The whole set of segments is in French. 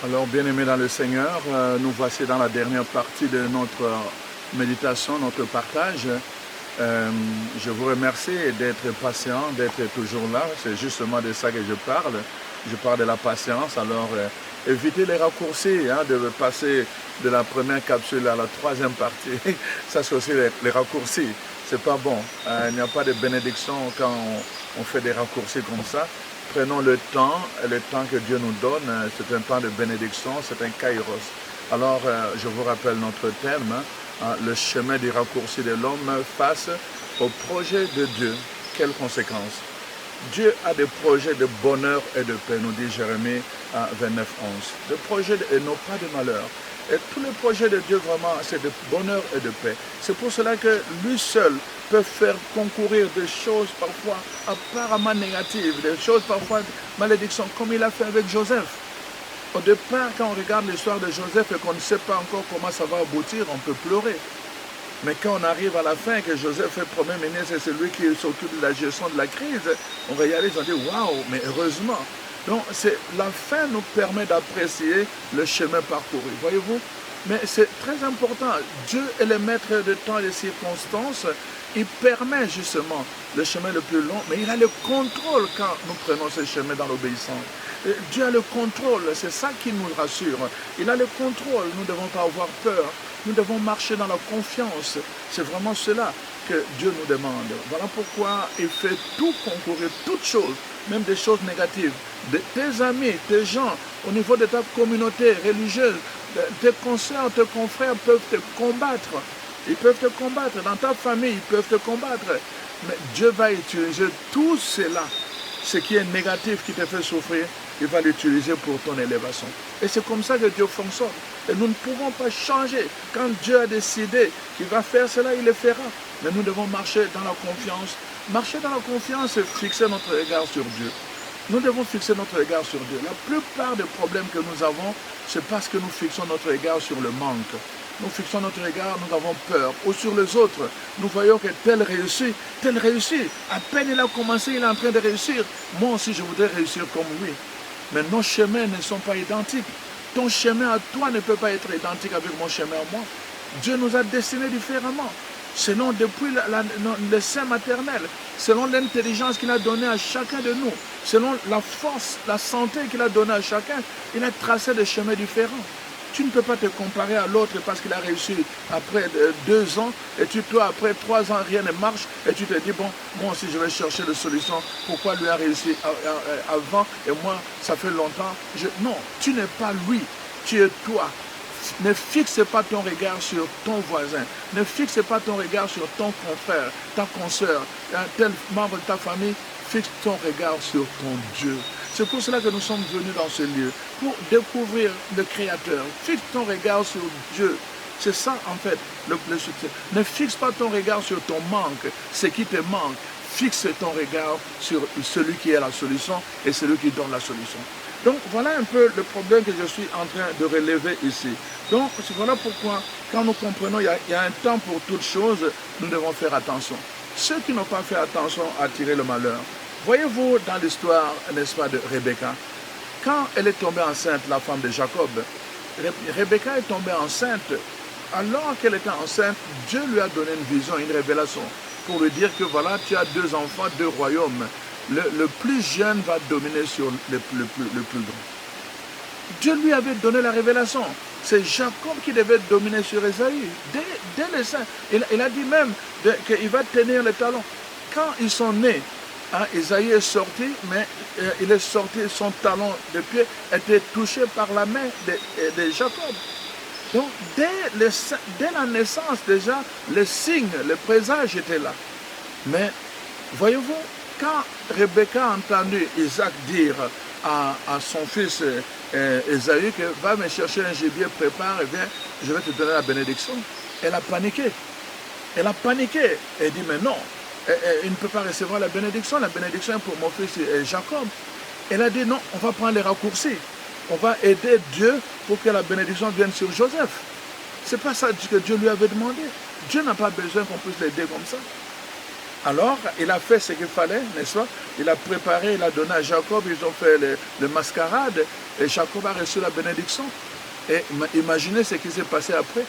Alors, bien-aimés dans le Seigneur, nous voici dans la dernière partie de notre méditation, notre partage. Je vous remercie d'être patient, d'être toujours là. C'est justement de ça que je parle. Je parle de la patience. Alors, évitez les raccourcis, de passer de la première capsule à la troisième partie. Ça, c'est aussi les raccourcis. C'est pas bon. Il n'y a pas de bénédiction quand on fait des raccourcis comme ça. Prenons le temps que Dieu nous donne, c'est un temps de bénédiction, c'est un kairos. Alors, je vous rappelle notre thème, le chemin des raccourcis de l'homme face au projet de Dieu. Quelles conséquences? Dieu a des projets de bonheur et de paix, nous dit Jérémie 29, 11. Des projets et non pas de malheur. Et tous les projets de Dieu, vraiment, c'est de bonheur et de paix. C'est pour cela que lui seul peut faire concourir des choses parfois apparemment négatives, des choses parfois malédictions, comme il a fait avec Joseph. Au départ, quand on regarde l'histoire de Joseph et qu'on ne sait pas encore comment ça va aboutir, on peut pleurer. Mais quand on arrive à la fin, que Joseph est premier ministre et c'est lui qui s'occupe de la gestion de la crise, on réalise, on dit waouh, mais heureusement. Donc, la fin nous permet d'apprécier le chemin parcouru, voyez-vous? Mais c'est très important. Dieu est le maître de temps et de circonstances. Il permet justement le chemin le plus long, mais il a le contrôle quand nous prenons ce chemin dans l'obéissance. Dieu a le contrôle, c'est ça qui nous rassure. Il a le contrôle, nous ne devons pas avoir peur. Nous devons marcher dans la confiance. C'est vraiment cela que Dieu nous demande. Voilà pourquoi il fait tout concourir, toutes choses, même des choses négatives. Tes amis, tes gens, au niveau de ta communauté religieuse, tes consoeurs, tes confrères peuvent te combattre. Ils peuvent te combattre. Dans ta famille, ils peuvent te combattre. Mais Dieu va utiliser tout cela, ce qui est négatif, qui te fait souffrir, il va l'utiliser pour ton élévation. Et c'est comme ça que Dieu fonctionne. Et nous ne pouvons pas changer. Quand Dieu a décidé qu'il va faire cela, il le fera. Mais nous devons marcher dans la confiance. Marcher dans la confiance, c'est fixer notre regard sur Dieu. Nous devons fixer notre regard sur Dieu. La plupart des problèmes que nous avons, c'est parce que nous fixons notre regard sur le manque. Nous fixons notre regard, nous avons peur. Ou sur les autres, nous voyons que tel réussit, tel réussit. À peine il a commencé, il est en train de réussir. Moi aussi, je voudrais réussir comme lui. Mais nos chemins ne sont pas identiques. Ton chemin à toi ne peut pas être identique avec mon chemin à moi. Dieu nous a destinés différemment. Selon depuis le sein maternel, selon l'intelligence qu'il a donnée à chacun de nous, selon la force, la santé qu'il a donnée à chacun, il a tracé des chemins différents. Tu ne peux pas te comparer à l'autre parce qu'il a réussi après 2 ans et toi après 3 ans rien ne marche et tu te dis bon, moi aussi je vais chercher des solutions. Pourquoi lui a réussi avant et moi ça fait longtemps. Non, tu n'es pas lui, tu es toi. Ne fixe pas ton regard sur ton voisin, ne fixe pas ton regard sur ton confrère, ta consoeur, tel membre de ta famille, fixe ton regard sur ton Dieu. C'est pour cela que nous sommes venus dans ce lieu, pour découvrir le Créateur. Fixe ton regard sur Dieu. C'est ça en fait le succès. Ne fixe pas ton regard sur ton manque, ce qui te manque. Fixe ton regard sur celui qui est la solution et celui qui donne la solution. Donc voilà un peu le problème que je suis en train de relever ici. Donc voilà pourquoi quand nous comprenons il y a un temps pour toutes choses, nous devons faire attention. Ceux qui n'ont pas fait attention attirent le malheur. Voyez-vous dans l'histoire, n'est-ce pas, de Rebecca, quand elle est tombée enceinte, la femme de Jacob, Rebecca est tombée enceinte. Alors qu'elle était enceinte, Dieu lui a donné une vision, une révélation, pour lui dire que voilà, tu as 2 enfants, 2 royaumes. Le plus jeune va dominer sur le plus grand. Dieu lui avait donné la révélation. C'est Jacob qui devait dominer sur Ésaü. Dès le sein, il a dit même qu'il va tenir le talon. Quand ils sont nés, Ésaü est sorti, mais il est sorti, son talon de pied était touché par la main de Jacob. Donc, dès la naissance, déjà, le signe, le présage était là. Mais, voyez-vous, quand Rebecca a entendu Isaac dire à son fils Ésaü que va me chercher un gibier, prépare et viens, je vais te donner la bénédiction, elle a paniqué. Elle a paniqué. Elle dit, mais non, il ne peut pas recevoir la bénédiction. La bénédiction est pour mon fils Jacob. Elle a dit, non, on va prendre les raccourcis. On va aider Dieu pour que la bénédiction vienne sur Joseph. Ce n'est pas ça que Dieu lui avait demandé. Dieu n'a pas besoin qu'on puisse l'aider comme ça. Alors, il a fait ce qu'il fallait, n'est-ce pas? Il a préparé, il a donné à Jacob, ils ont fait le mascarade, et Jacob a reçu la bénédiction. Et imaginez ce qui s'est passé après.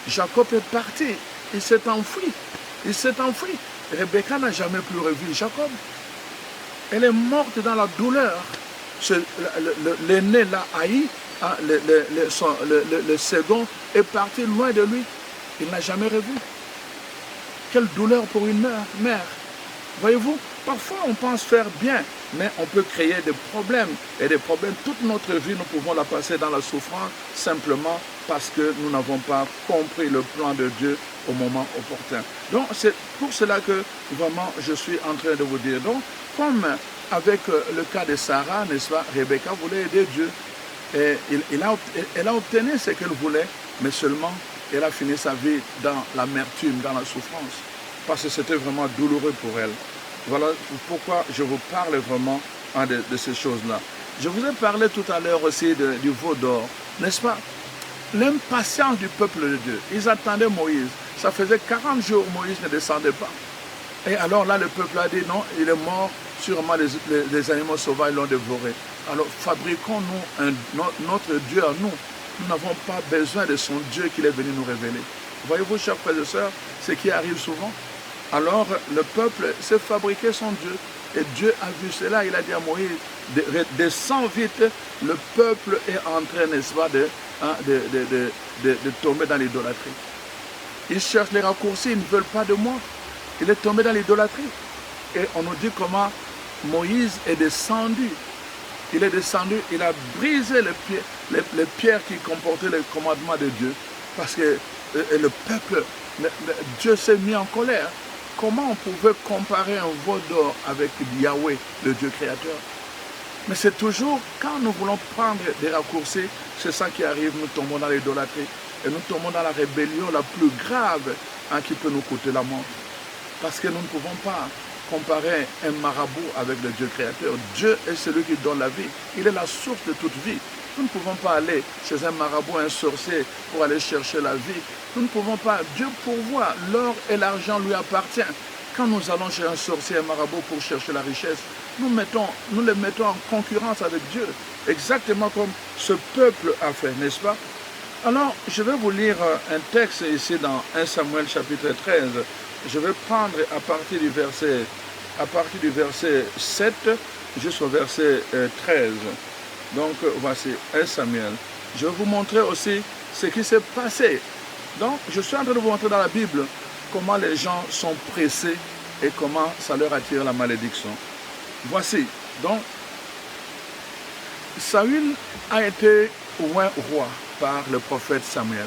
Jacob est parti, il s'est enfui. Il s'est enfui. Rebecca n'a jamais plus revu Jacob. Elle est morte dans la douleur. L'aîné l'a haï, hein, le second est parti loin de lui. Il n'a jamais revu. Quelle douleur pour une mère. Voyez-vous, parfois on pense faire bien, mais on peut créer des problèmes. Et des problèmes, toute notre vie, nous pouvons la passer dans la souffrance simplement parce que nous n'avons pas compris le plan de Dieu au moment opportun. Donc c'est pour cela que vraiment je suis en train de vous dire. Donc, comme avec le cas de Sarah, n'est-ce pas, Rebecca voulait aider Dieu. Et elle a obtenu ce qu'elle voulait, mais seulement elle a fini sa vie dans l'amertume, dans la souffrance, parce que c'était vraiment douloureux pour elle. Voilà pourquoi je vous parle vraiment de ces choses-là. Je vous ai parlé tout à l'heure aussi du veau d'or, n'est-ce pas? L'impatience du peuple de Dieu. Ils attendaient Moïse. Ça faisait 40 jours que Moïse ne descendait pas. Et alors là, le peuple a dit non, il est mort, sûrement les animaux sauvages l'ont dévoré. Alors fabriquons-nous notre Dieu à nous. Nous n'avons pas besoin de son Dieu qu'il est venu nous révéler. Voyez-vous, chers frères et sœurs, ce qui arrive souvent. Alors, le peuple s'est fabriqué son Dieu. Et Dieu a vu cela. Il a dit à Moïse, descends vite. Le peuple est en train, n'est-ce pas, de tomber dans l'idolâtrie. Ils cherchent les raccourcis, ils ne veulent pas de moi. Il est tombé dans l'idolâtrie. Et on nous dit comment Moïse est descendu. Il est descendu, il a brisé les pierres qui comportaient le commandement de Dieu. Parce que le peuple, Dieu s'est mis en colère. Comment on pouvait comparer un veau d'or avec Yahweh, le Dieu créateur? Mais c'est toujours, quand nous voulons prendre des raccourcis, c'est ça qui arrive, nous tombons dans l'idolâtrie. Et nous tombons dans la rébellion la plus grave qui peut nous coûter la mort. Parce que nous ne pouvons pas comparer un marabout avec le Dieu créateur. Dieu est celui qui donne la vie. Il est la source de toute vie. Nous ne pouvons pas aller chez un marabout, un sorcier, pour aller chercher la vie. Nous ne pouvons pas. Dieu pourvoit. L'or et l'argent lui appartiennent. Quand nous allons chez un sorcier, un marabout pour chercher la richesse, nous les mettons en concurrence avec Dieu. Exactement comme ce peuple a fait, n'est-ce pas? Alors, je vais vous lire un texte ici dans 1 Samuel chapitre 13. Je vais prendre à partir du verset 7 jusqu'au verset 13. Donc, voici 1 Samuel. Je vais vous montrer aussi ce qui s'est passé. Donc, je suis en train de vous montrer dans la Bible comment les gens sont pressés et comment ça leur attire la malédiction. Voici, donc, Saül a été oint roi par le prophète Samuel.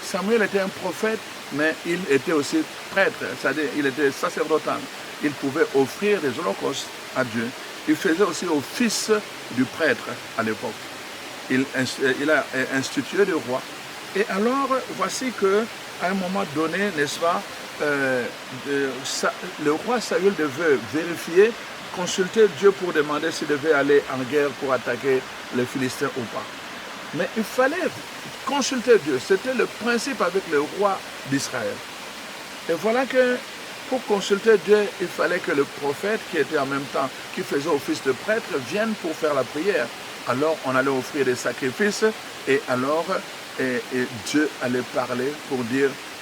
Samuel était un prophète, mais il était aussi prêtre, c'est-à-dire il était sacerdotal. Il pouvait offrir des holocaustes à Dieu. Il faisait aussi office du prêtre à l'époque. Il a institué le roi. Et alors, voici qu'à un moment donné, n'est-ce pas, le roi Saül devait vérifier, consulter Dieu pour demander s'il devait aller en guerre pour attaquer les Philistins ou pas. Mais il fallait consulter Dieu. C'était le principe avec le roi d'Israël. Et voilà que pour consulter Dieu, il fallait que le prophète, qui était en même temps, qui faisait office de prêtre, vienne pour faire la prière. Alors on allait offrir des sacrifices et alors Dieu allait parler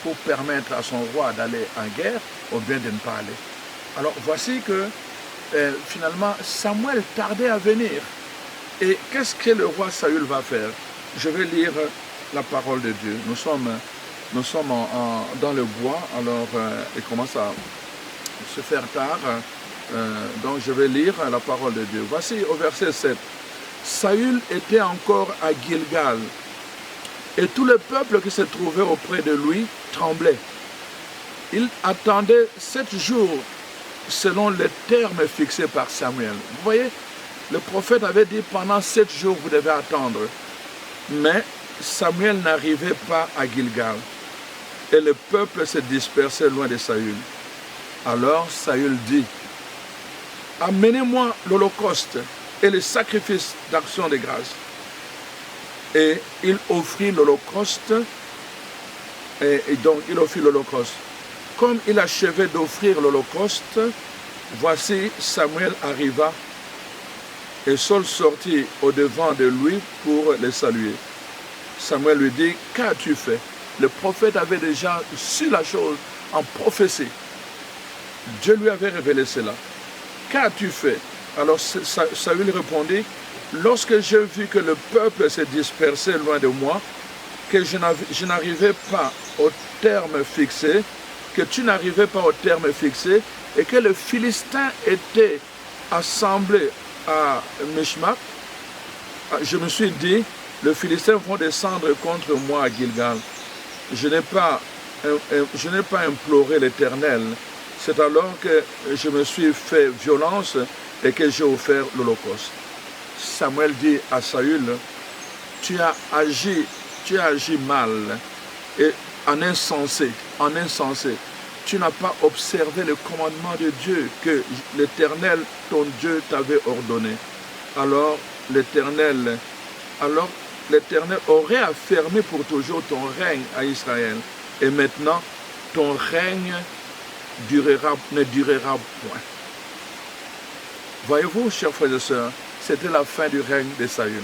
pour permettre à son roi d'aller en guerre ou bien de ne pas aller. Alors voici que finalement Samuel tardait à venir. Et qu'est-ce que le roi Saül va faire? Je vais lire la parole de Dieu. Nous sommes dans le bois, alors il commence à se faire tard. Donc je vais lire la parole de Dieu. Voici au verset 7. Saül était encore à Gilgal, et tout le peuple qui se trouvait auprès de lui tremblait. Il attendait 7 jours selon les termes fixés par Samuel. Vous voyez, le prophète avait dit pendant 7 jours vous devez attendre. Mais Samuel n'arrivait pas à Gilgal. et le peuple se dispersait loin de Saül. Alors Saül dit, amenez-moi l'holocauste et le sacrifice d'action de grâce. Et il offrit l'holocauste, et donc il offrit l'holocauste. Comme il achevait d'offrir l'holocauste, voici Samuel arriva, et Saul sortit au-devant de lui pour le saluer. Samuel lui dit, qu'as-tu fait? Le prophète avait déjà su la chose en prophétie. Dieu lui avait révélé cela. Qu'as-tu fait? Alors Saül répondit, lorsque j'ai vu que le peuple se dispersait loin de moi, que je n'arrivais pas au terme fixé, que tu n'arrivais pas au terme fixé, et que les Philistins étaient assemblés à Mishma, je me suis dit, les Philistins vont descendre contre moi à Gilgal. Je n'ai pas imploré l'Éternel. C'est alors que je me suis fait violence et que j'ai offert l'Holocauste. Samuel dit à Saül, tu as agi mal et en insensé. Tu n'as pas observé le commandement de Dieu que l'Éternel, ton Dieu, t'avait ordonné. Alors l'Éternel aurait affermi pour toujours ton règne à Israël. Et maintenant, ton règne ne durera point. Voyez-vous, chers frères et sœurs, c'était la fin du règne de Saül.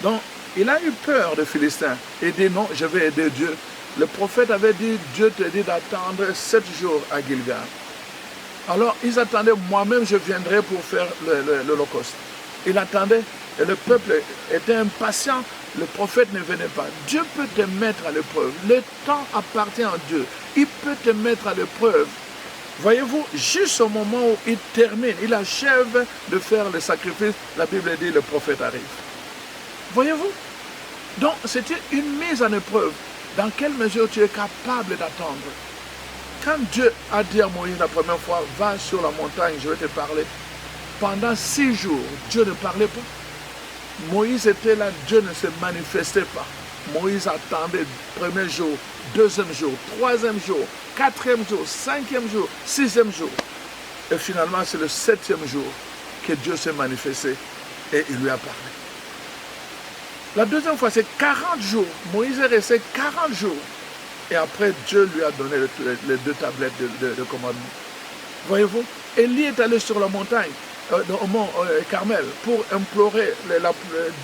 Donc, il a eu peur des Philistins. Il dit non, je vais aider Dieu. Le prophète avait dit, Dieu te dit d'attendre 7 jours à Gilgal. Alors, ils attendaient, moi-même je viendrai pour faire l'Holocauste. Il attendait, et le peuple était impatient, le prophète ne venait pas. Dieu peut te mettre à l'épreuve. Le temps appartient à Dieu. Il peut te mettre à l'épreuve. Voyez-vous, juste au moment où il termine, il achève de faire le sacrifice, la Bible dit, le prophète arrive. Voyez-vous? Donc, c'était une mise en épreuve. Dans quelle mesure tu es capable d'attendre? Quand Dieu a dit à Moïse la première fois, va sur la montagne, je vais te parler. Pendant 6 jours, Dieu ne parlait pas. Moïse était là, Dieu ne se manifestait pas. Moïse attendait premier jour, deuxième jour, troisième jour, quatrième jour, cinquième jour, sixième jour. Et finalement, c'est le 7e jour que Dieu s'est manifesté et il lui a parlé. La deuxième fois, c'est 40 jours. Moïse est resté 40 jours. Et après, Dieu lui a donné les 2 tablettes de commandement. Voyez-vous, Élie est allé sur la montagne, au mont Carmel, pour implorer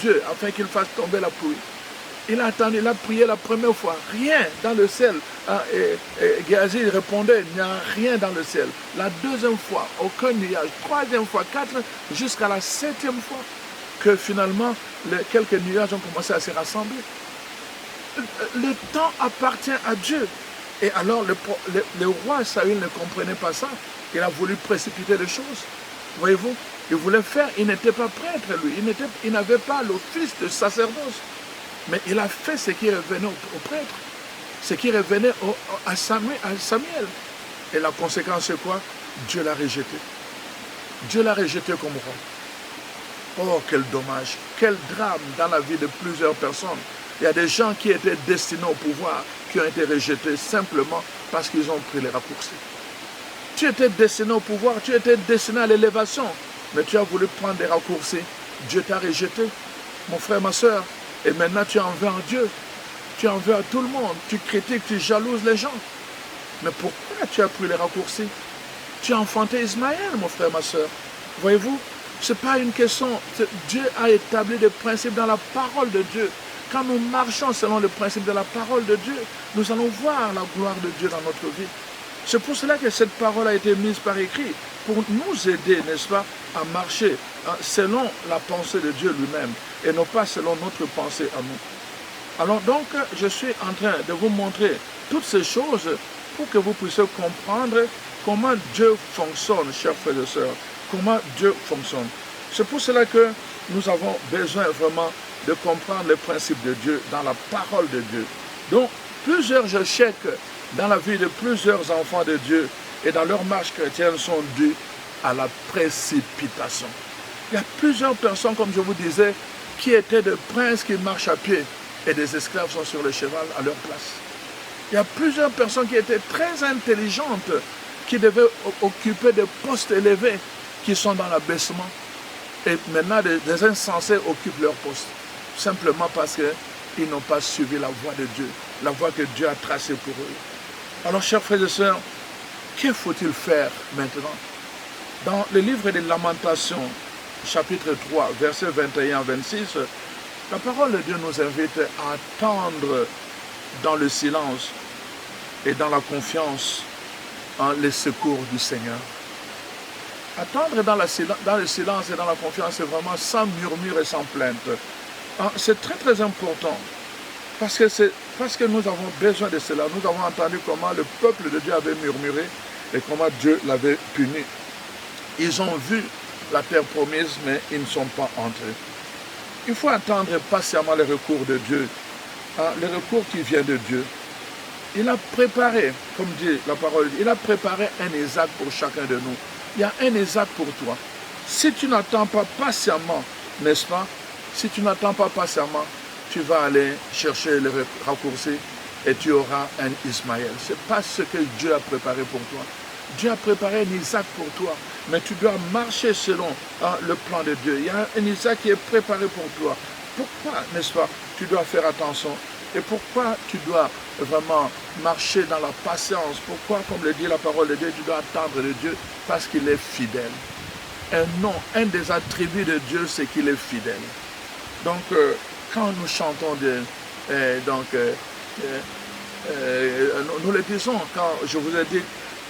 Dieu afin qu'il fasse tomber la pluie. Il a attendu, il a prié la première fois. Rien dans le ciel. Géasi répondait, il n'y a rien dans le ciel. La deuxième fois, aucun nuage. Troisième fois, 4, jusqu'à la 7e fois, que finalement, quelques nuages ont commencé à se rassembler. Le temps appartient à Dieu. Et alors, le roi Saül ne comprenait pas ça. Il a voulu précipiter les choses. Voyez-vous, il voulait faire, il n'était pas prêtre, lui. Il n'avait pas l'office de sacerdoce. Mais il a fait ce qui revenait au prêtre, ce qui revenait à Samuel. Et la conséquence, c'est quoi? Dieu l'a rejeté. Dieu l'a rejeté comme roi. Oh, quel dommage, quel drame dans la vie de plusieurs personnes. Il y a des gens qui étaient destinés au pouvoir, qui ont été rejetés simplement parce qu'ils ont pris les raccourcis. Tu étais destiné au pouvoir, tu étais destiné à l'élévation, mais tu as voulu prendre des raccourcis. Dieu t'a rejeté, mon frère, ma soeur, et maintenant tu en veux en Dieu. Tu en veux à tout le monde, tu critiques, tu jalouses les gens. Mais pourquoi tu as pris les raccourcis? Tu as enfanté Ismaël, mon frère, ma soeur. Voyez-vous, ce n'est pas une question. Dieu a établi des principes dans la parole de Dieu. Quand nous marchons selon le principe de la parole de Dieu, nous allons voir la gloire de Dieu dans notre vie. C'est pour cela que cette parole a été mise par écrit, pour nous aider, n'est-ce pas, à marcher selon la pensée de Dieu lui-même, et non pas selon notre pensée à nous. Alors donc, je suis en train de vous montrer toutes ces choses pour que vous puissiez comprendre comment Dieu fonctionne, chers frères et sœurs, comment Dieu fonctionne. C'est pour cela que nous avons besoin vraiment de comprendre les principes de Dieu dans la parole de Dieu. Donc, plusieurs échecs dans la vie de plusieurs enfants de Dieu et dans leur marche chrétienne sont dus à la précipitation. Il y a plusieurs personnes, comme je vous disais, qui étaient des princes qui marchent à pied et des esclaves sont sur le cheval à leur place. Il y a plusieurs personnes qui étaient très intelligentes, qui devaient occuper des postes élevés, qui sont dans l'abaissement. Et maintenant, des insensés occupent leur poste, simplement parce qu'ils n'ont pas suivi la voie de Dieu, la voie que Dieu a tracée pour eux. Alors, chers frères et sœurs, que faut-il faire maintenant? Dans le livre des Lamentations, chapitre 3, versets 21 à 26, la parole de Dieu nous invite à attendre dans le silence et dans la confiance en les secours du Seigneur. Attendre dans le silence et dans la confiance, c'est vraiment sans murmure et sans plainte. C'est très très important parce que nous avons besoin de cela. Nous avons entendu comment le peuple de Dieu avait murmuré et comment Dieu l'avait puni. Ils ont vu la terre promise, mais ils ne sont pas entrés. Il faut attendre patiemment les recours de Dieu, les recours qui viennent de Dieu. Il a préparé, comme dit la parole, il a préparé un Isaac pour chacun de nous. Il y a un Isaac pour toi. Si tu n'attends pas patiemment, n'est-ce pas? Si tu n'attends pas patiemment, tu vas aller chercher les raccourcis et tu auras un Ismaël. Ce n'est pas ce que Dieu a préparé pour toi. Dieu a préparé un Isaac pour toi, mais tu dois marcher selon le plan de Dieu. Il y a un Isaac qui est préparé pour toi. Pourquoi, n'est-ce pas, tu dois faire attention? Et pourquoi tu dois vraiment marcher dans la patience? Pourquoi, comme le dit la parole de Dieu, tu dois attendre de Dieu? Parce qu'il est fidèle. Un des attributs de Dieu, c'est qu'il est fidèle. Donc, quand nous chantons, nous le disons, quand je vous ai dit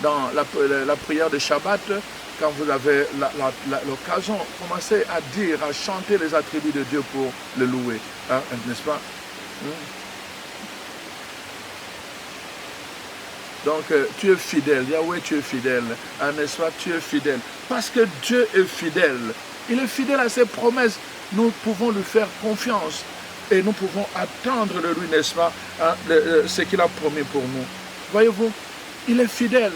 dans la prière de Shabbat, quand vous avez l'occasion, commencez à dire, à chanter les attributs de Dieu pour le louer, hein, n'est-ce pas? Donc, tu es fidèle, Yahweh, tu es fidèle, hein, n'est-ce pas? Tu es fidèle, parce que Dieu est fidèle. Il est fidèle à ses promesses. Nous pouvons lui faire confiance et nous pouvons attendre de lui, n'est-ce pas, hein, ce qu'il a promis pour nous. Voyez-vous, il est fidèle.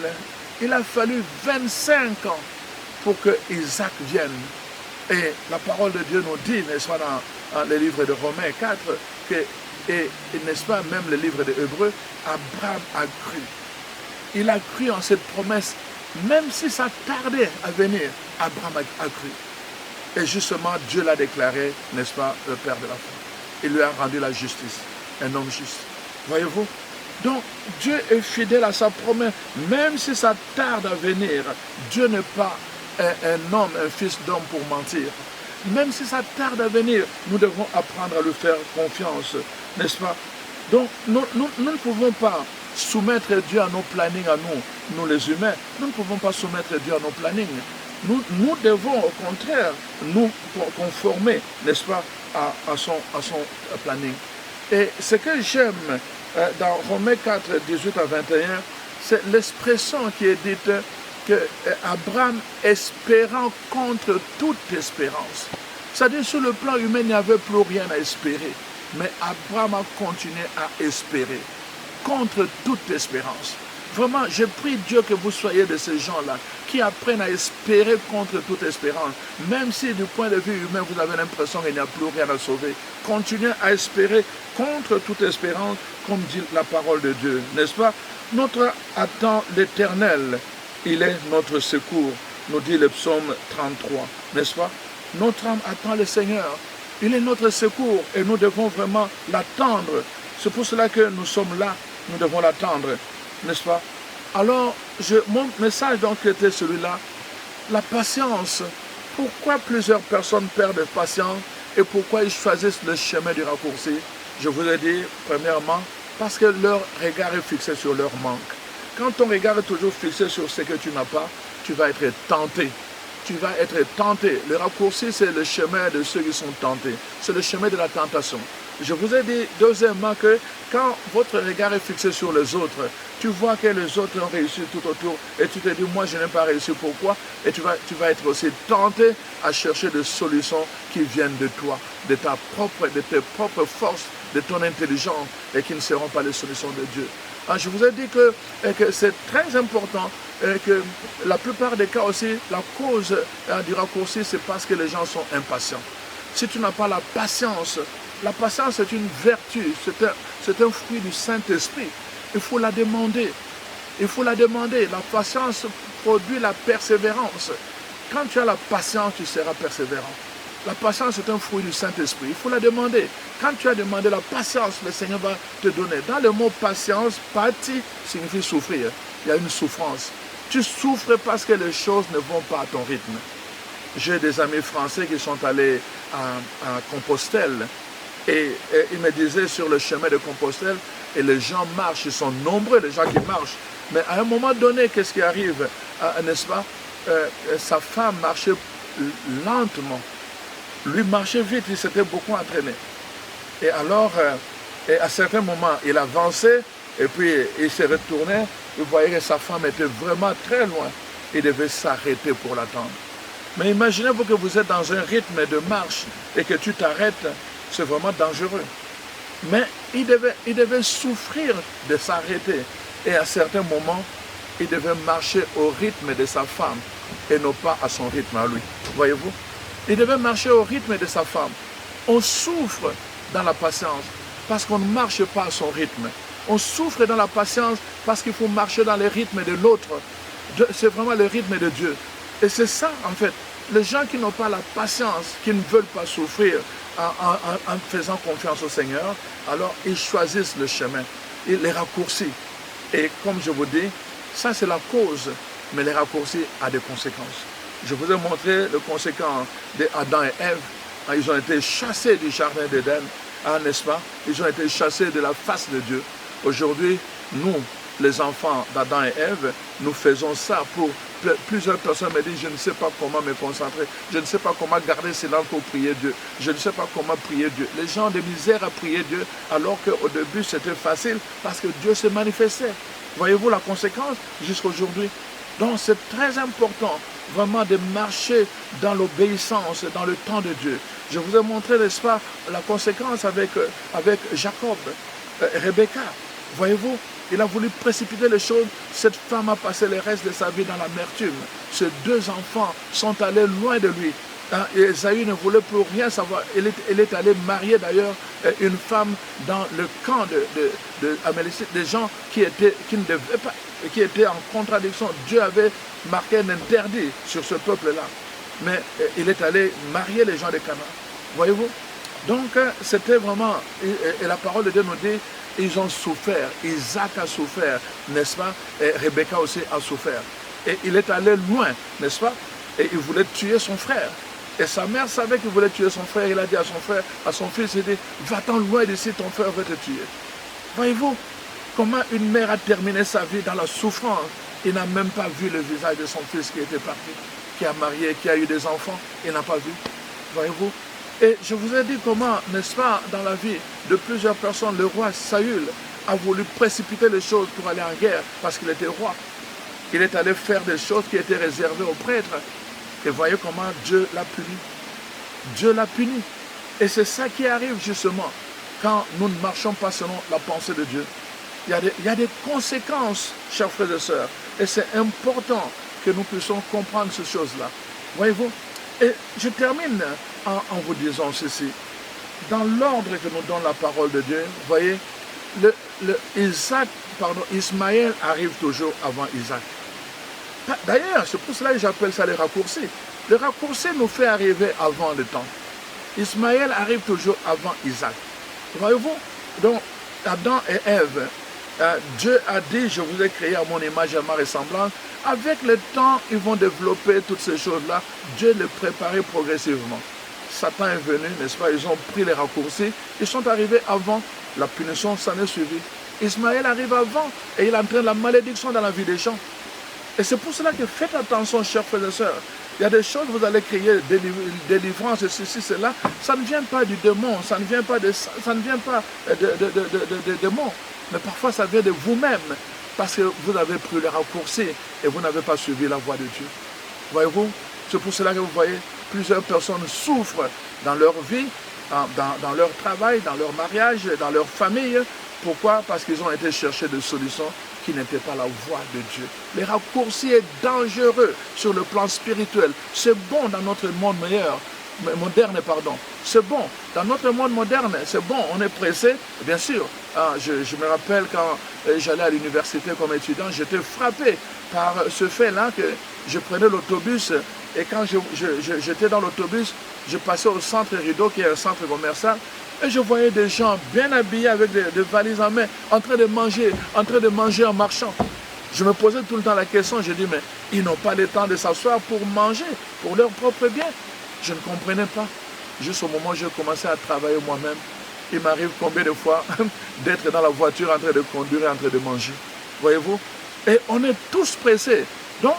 Il a fallu 25 ans pour que Isaac vienne. Et la parole de Dieu nous dit, n'est-ce pas, dans le livre de Romains 4, et n'est-ce pas, même le livre de Hébreux, Abraham a cru. Il a cru en cette promesse, même si ça tardait à venir, Abraham a cru. Et justement, Dieu l'a déclaré, n'est-ce pas, le Père de la foi. Il lui a rendu la justice, un homme juste. Voyez-vous? Donc, Dieu est fidèle à sa promesse, même si ça tarde à venir. Dieu n'est pas un homme, un fils d'homme pour mentir. Même si ça tarde à venir, nous devons apprendre à lui faire confiance, n'est-ce pas? Donc, nous ne pouvons pas soumettre Dieu à nos plannings, à nous les humains. Nous ne pouvons pas soumettre Dieu à nos plannings. Nous devons au contraire nous conformer, n'est-ce pas, à son planning. Et ce que j'aime dans Romains 4, 18 à 21, c'est l'expression qui est dite que Abraham espérant contre toute espérance. C'est-à-dire sur le plan humain, il n'y avait plus rien à espérer. Mais Abraham a continué à espérer contre toute espérance. Vraiment, je prie Dieu que vous soyez de ces gens-là qui apprennent à espérer contre toute espérance. Même si du point de vue humain, vous avez l'impression qu'il n'y a plus rien à sauver. Continuez à espérer contre toute espérance, comme dit la parole de Dieu. N'est-ce pas? Notre attend l'Éternel. Il est notre secours, nous dit le psaume 33. N'est-ce pas? Notre âme attend le Seigneur. Il est notre secours et nous devons vraiment l'attendre. C'est pour cela que nous sommes là. Nous devons l'attendre. N'est-ce pas? Alors, mon message donc était celui-là, la patience. Pourquoi plusieurs personnes perdent patience et pourquoi ils choisissent le chemin du raccourci? Je vous ai dit, premièrement, parce que leur regard est fixé sur leur manque. Quand ton regard est toujours fixé sur ce que tu n'as pas, tu vas être tenté. Tu vas être tenté. Le raccourci, c'est le chemin de ceux qui sont tentés. C'est le chemin de la tentation. Je vous ai dit, deuxièmement, que quand votre regard est fixé sur les autres, tu vois que les autres ont réussi tout autour et tu te dis, moi, je n'ai pas réussi, pourquoi? Et tu vas être aussi tenté à chercher des solutions qui viennent de toi, de tes propres forces, de ton intelligence et qui ne seront pas les solutions de Dieu. Alors, je vous ai dit que c'est très important que la plupart des cas aussi, la cause du raccourci, c'est parce que les gens sont impatients. Si tu n'as pas la patience est une vertu, c'est un fruit du Saint-Esprit. Il faut la demander. Il faut la demander. La patience produit la persévérance. Quand tu as la patience, tu seras persévérant. La patience est un fruit du Saint-Esprit. Il faut la demander. Quand tu as demandé la patience, le Seigneur va te donner. Dans le mot patience, pati signifie souffrir. Il y a une souffrance. Tu souffres parce que les choses ne vont pas à ton rythme. J'ai des amis français qui sont allés à Compostelle et ils me disaient sur le chemin de Compostelle, et les gens marchent, ils sont nombreux les gens qui marchent. Mais à un moment donné, qu'est-ce qui arrive, n'est-ce pas? Sa femme marchait lentement. Lui marchait vite, il s'était beaucoup entraîné. Et alors, à certains moments, il avançait et puis il se retournait. Vous voyez que sa femme était vraiment très loin. Il devait s'arrêter pour l'attendre. Mais imaginez-vous que vous êtes dans un rythme de marche et que tu t'arrêtes, c'est vraiment dangereux. Mais il devait souffrir de s'arrêter. Et à certains moments, il devait marcher au rythme de sa femme et non pas à son rythme à lui. Voyez-vous? Il devait marcher au rythme de sa femme. On souffre dans la patience parce qu'on ne marche pas à son rythme. On souffre dans la patience parce qu'il faut marcher dans le rythme de l'autre. C'est vraiment le rythme de Dieu. Et c'est ça, en fait. Les gens qui n'ont pas la patience, qui ne veulent pas souffrir en faisant confiance au Seigneur, alors ils choisissent le chemin. Ils les raccourcissent. Et comme je vous dis, ça c'est la cause, mais les raccourcis ont des conséquences. Je vous ai montré le conséquent d'Adam et Ève. Ils ont été chassés du jardin d'Éden, n'est-ce pas? Ils ont été chassés de la face de Dieu. Aujourd'hui, nous, les enfants d'Adam et Ève, nous faisons ça pour plusieurs personnes me disent, je ne sais pas comment me concentrer, je ne sais pas comment garder silence pour prier Dieu, je ne sais pas comment prier Dieu. Les gens de misère à prier Dieu, alors qu'au début c'était facile parce que Dieu se manifestait. Voyez-vous la conséquence jusqu'à aujourd'hui? Donc c'est très important vraiment de marcher dans l'obéissance, dans le temps de Dieu. Je vous ai montré, n'est-ce pas, la conséquence avec Jacob, Rebecca. Voyez-vous, il a voulu précipiter les choses. Cette femme a passé le reste de sa vie dans l'amertume. Ses deux enfants sont allés loin de lui. Et Esaü ne voulait plus rien savoir. Il est allé marier d'ailleurs une femme dans le camp de Amélécites, des gens qui ne devaient pas, qui étaient en contradiction. Dieu avait marqué un interdit sur ce peuple-là. Mais il est allé marier les gens de Canaan. Voyez-vous? Donc c'était vraiment, et la parole de Dieu nous dit, ils ont souffert, Isaac a souffert, n'est-ce pas? Et Rebecca aussi a souffert. Et il est allé loin, n'est-ce pas? Et il voulait tuer son frère. Et sa mère savait qu'il voulait tuer son frère. Il a dit à son frère, à son fils, il dit, va-t'en loin d'ici, ton frère veut te tuer. Voyez-vous comment une mère a terminé sa vie dans la souffrance? Il n'a même pas vu le visage de son fils qui était parti, qui a marié, qui a eu des enfants. Il n'a pas vu. Voyez-vous? Et je vous ai dit comment, n'est-ce pas, dans la vie de plusieurs personnes, le roi Saül a voulu précipiter les choses pour aller en guerre parce qu'il était roi. Il est allé faire des choses qui étaient réservées aux prêtres. Et voyez comment Dieu l'a puni. Dieu l'a puni. Et c'est ça qui arrive justement quand nous ne marchons pas selon la pensée de Dieu. Il y a des conséquences, chers frères et sœurs. Et c'est important que nous puissions comprendre ces choses-là. Voyez-vous? Et je termine en vous disant ceci. Dans l'ordre que nous donne la parole de Dieu, vous voyez, Ismaël arrive toujours avant Isaac. D'ailleurs, c'est pour cela que j'appelle ça les raccourcis. Le raccourci nous fait arriver avant le temps. Ismaël arrive toujours avant Isaac. Voyez-vous? Donc, Adam et Ève, Dieu a dit, je vous ai créé à mon image et à ma ressemblance. Avec le temps, ils vont développer toutes ces choses-là. Dieu les préparait progressivement. Satan est venu, n'est-ce pas? Ils ont pris les raccourcis. Ils sont arrivés avant. La punition s'en est suivie. Ismaël arrive avant et il entraîne la malédiction dans la vie des gens. Et c'est pour cela que faites attention, chers frères et sœurs. Il y a des choses, vous allez crier délivrance, ceci, cela. Ça ne vient pas du démon, ça ne vient pas de démons. Mais parfois, ça vient de vous-même. Parce que vous avez pris les raccourcis et vous n'avez pas suivi la voie de Dieu. Voyez-vous? C'est pour cela que vous voyez, plusieurs personnes souffrent dans leur vie, dans leur travail, dans leur mariage, dans leur famille. Pourquoi? Parce qu'ils ont été chercher des solutions qui n'étaient pas la voie de Dieu. Les raccourcis est dangereux sur le plan spirituel. C'est bon dans notre monde meilleur. moderne, pardon. C'est bon. Dans notre monde moderne, c'est bon. On est pressé, bien sûr. Je me rappelle quand j'allais à l'université comme étudiant, j'étais frappé par ce fait-là que je prenais l'autobus et quand j'étais dans l'autobus, je passais au centre Rideau, qui est un centre commercial, et je voyais des gens bien habillés avec des valises en main, en train de manger en marchant. Je me posais tout le temps la question, je dis, mais ils n'ont pas le temps de s'asseoir pour manger, pour leur propre bien. Je ne comprenais pas. Juste au moment où j'ai commencé à travailler moi-même, il m'arrive combien de fois d'être dans la voiture en train de conduire et en train de manger. Voyez-vous? Et on est tous pressés. Donc,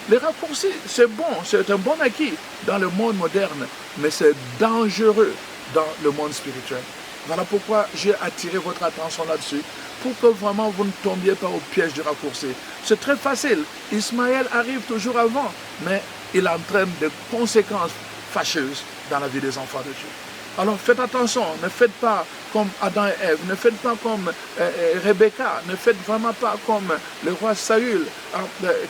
les raccourcis, c'est bon, c'est un bon acquis dans le monde moderne, mais c'est dangereux dans le monde spirituel. Voilà pourquoi j'ai attiré votre attention là-dessus, pour que vraiment vous ne tombiez pas au piège du raccourci. C'est très facile. Ismaël arrive toujours avant, mais il entraîne des conséquences fâcheuses dans la vie des enfants de Dieu. Alors faites attention, ne faites pas comme Adam et Ève, ne faites pas comme Rebecca, ne faites vraiment pas comme le roi Saül.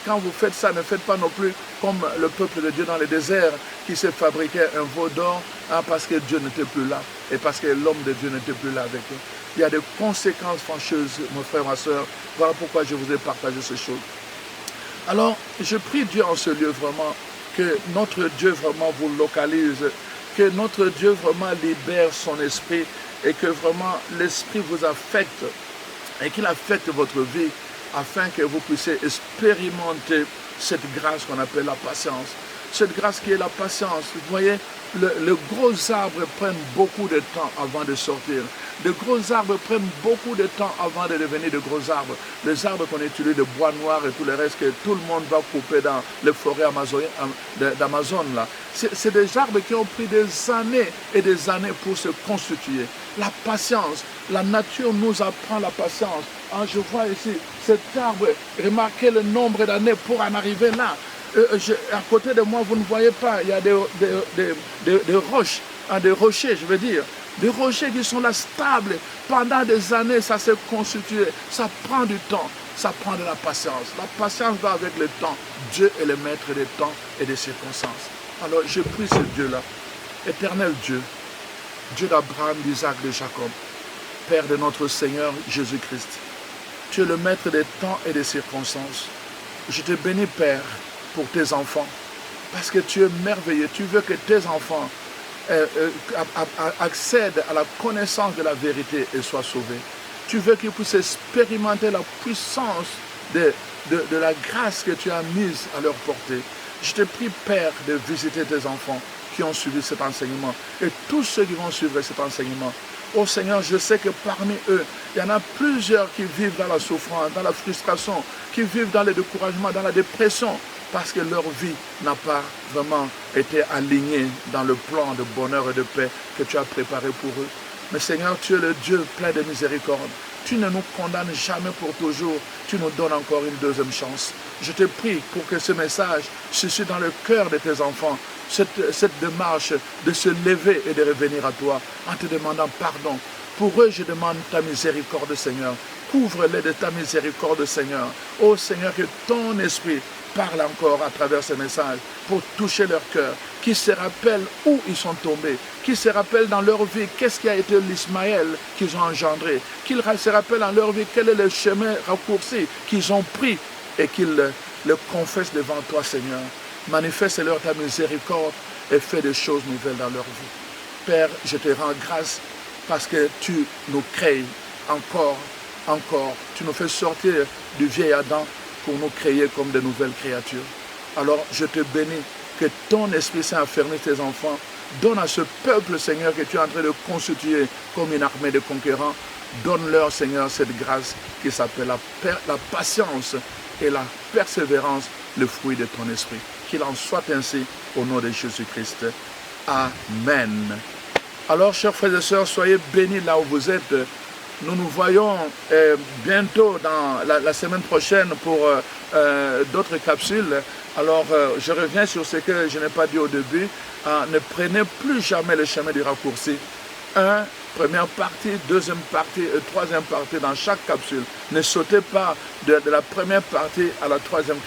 Quand vous faites ça, ne faites pas non plus comme le peuple de Dieu dans le désert qui s'est fabriqué un veau d'or parce que Dieu n'était plus là et parce que l'homme de Dieu n'était plus là avec eux. Il y a des conséquences fâcheuses, mon frère, ma soeur. Voilà pourquoi je vous ai partagé ces choses. Alors, je prie Dieu en ce lieu vraiment que notre Dieu vraiment vous localise, que notre Dieu vraiment libère son esprit et que vraiment l'esprit vous affecte et qu'il affecte votre vie afin que vous puissiez expérimenter cette grâce qu'on appelle la patience. Cette grâce qui est la patience. Vous voyez, les gros arbres prennent beaucoup de temps avant de sortir. De gros arbres prennent beaucoup de temps avant de devenir de gros arbres. Les arbres qu'on utilise de bois noir et tout le reste que tout le monde va couper dans les forêts d'Amazon là. C'est des arbres qui ont pris des années et des années pour se constituer. La patience, la nature nous apprend la patience. Je vois ici cet arbre, remarquez le nombre d'années pour en arriver là. À côté de moi, vous ne voyez pas, il y a des roches, des rochers, je veux dire. Des rochers qui sont là stables. Pendant des années, ça s'est constitué. Ça prend du temps. Ça prend de la patience. La patience va avec le temps. Dieu est le maître des temps et des circonstances. Alors, je prie ce Dieu-là. Éternel Dieu, Dieu d'Abraham, d'Isaac, de Jacob, Père de notre Seigneur Jésus-Christ. Tu es le maître des temps et des circonstances. Je te bénis, Père, pour tes enfants. Parce que tu es merveilleux. Tu veux que tes enfants accèdent à la connaissance de la vérité et soient sauvés. Tu veux qu'ils puissent expérimenter la puissance de la grâce que tu as mise à leur portée. Je te prie, Père, de visiter tes enfants qui ont suivi cet enseignement et tous ceux qui vont suivre cet enseignement. Oh Seigneur, je sais que parmi eux, il y en a plusieurs qui vivent dans la souffrance, dans la frustration, qui vivent dans le découragement, dans la dépression, parce que leur vie n'a pas vraiment été alignée dans le plan de bonheur et de paix que tu as préparé pour eux. Mais Seigneur, tu es le Dieu plein de miséricorde. Tu ne nous condamnes jamais pour toujours. Tu nous donnes encore une deuxième chance. Je te prie pour que ce message suscite dans le cœur de tes enfants cette démarche de se lever et de revenir à toi en te demandant pardon. Pour eux, je demande ta miséricorde, Seigneur. Couvre-les de ta miséricorde, Seigneur. Oh Seigneur, que ton esprit parle encore à travers ce message pour toucher leur cœur, qu'ils se rappellent où ils sont tombés, qu'ils se rappellent dans leur vie qu'est-ce qui a été l'Ismaël qu'ils ont engendré, qu'ils se rappellent dans leur vie quel est le chemin raccourci qu'ils ont pris et qu'ils le confessent devant toi, Seigneur. Manifeste-leur ta miséricorde et fais des choses nouvelles dans leur vie. Père, je te rends grâce parce que tu nous crées encore. Tu nous fais sortir du vieil Adam pour nous créer comme de nouvelles créatures. Alors, je te bénis que ton Esprit Saint affermisse tes enfants. Donne à ce peuple, Seigneur, que tu es en train de constituer comme une armée de conquérants. Donne-leur, Seigneur, cette grâce qui s'appelle la patience et la persévérance, le fruit de ton esprit. Qu'il en soit ainsi au nom de Jésus-Christ. Amen. Alors, chers frères et sœurs, soyez bénis là où vous êtes. Nous nous voyons bientôt dans la semaine prochaine pour d'autres capsules. Alors, je reviens sur ce que je n'ai pas dit au début. Ne prenez plus jamais le chemin du raccourci. Première partie, deuxième partie et troisième partie dans chaque capsule. Ne sautez pas de la première partie à la troisième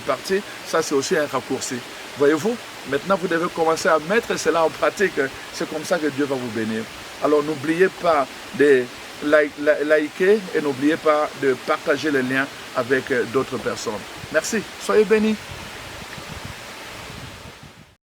partie. Ça, c'est aussi un raccourci. Voyez-vous, maintenant vous devez commencer à mettre cela en pratique. C'est comme ça que Dieu va vous bénir. Alors n'oubliez pas de liker et n'oubliez pas de partager le lien avec d'autres personnes. Merci, soyez bénis.